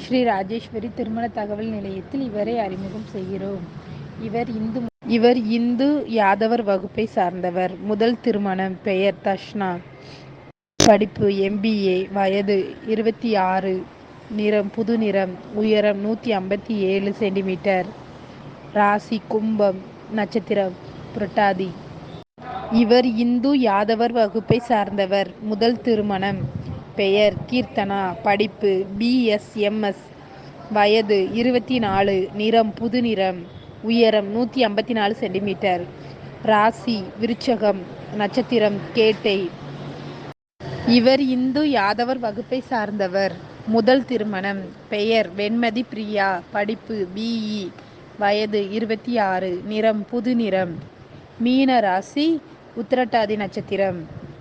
ஸ்ரீ ராஜேஸ்வரி திருமண தகவல் நிலையத்தில் இவரை அறிமுகம் செய்கிறோம். இவர் இந்து யாதவர் வகுப்பை சார்ந்தவர். முதல் திருமணம். பெயர் தர்ஷனா. படிப்பு MBA. வயது 26. நிறம் புது நிறம். உயரம் 157 சென்டிமீட்டர். ராசி கும்பம். நட்சத்திரம் புரட்டாதி. இவர் இந்து யாதவர் வகுப்பை சார்ந்தவர். முதல் திருமணம். பெயர் கீர்த்தனா. படிப்பு BSMS. வயது 24. நிறம் புது நிறம். உயரம் 154 சென்டிமீட்டர். ராசி விருச்சகம். நட்சத்திரம் கேட்டை. இவர் இந்து யாதவர் வகுப்பை சார்ந்தவர். முதல் திருமணம். பெயர் வெண்மதி பிரியா. படிப்பு BE. வயது 26. நிறம் புது நிறம். மீன ராசி. உத்திரட்டாதி நட்சத்திரம்.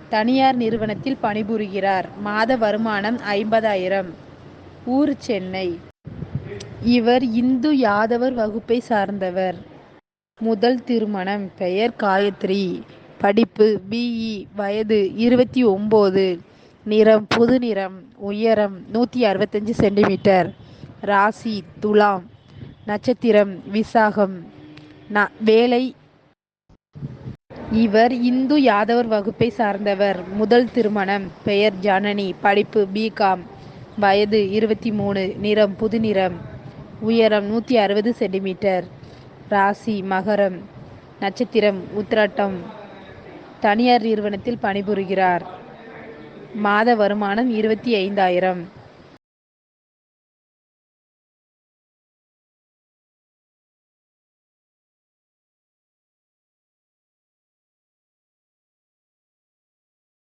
தனியார் நிறுவனத்தில் பணிபுரிகிறார். மாத வருமானம் 50,000. ஊர் சென்னை. இவர் இந்து யாதவர் வகுப்பை சார்ந்தவர். முதல் திருமணம். பெயர் காயத்ரி. படிப்பு BE. வயது 29. நிறம் புது நிறம். உயரம் 165 சென்டிமீட்டர். ராசி துலாம். நட்சத்திரம் விசாகம். வேலை. இவர் இந்து யாதவர் வகுப்பை சார்ந்தவர். முதல் திருமணம். பெயர் ஜனனி. படிப்பு BCom. வயது 23. நிறம் புது நிறம். உயரம் 160 சென்டிமீட்டர். ராசி மகரம். நட்சத்திரம் உத்திரட்டம். தனியார் நிறுவனத்தில் பணிபுரிகிறார். மாத வருமானம் 25,000.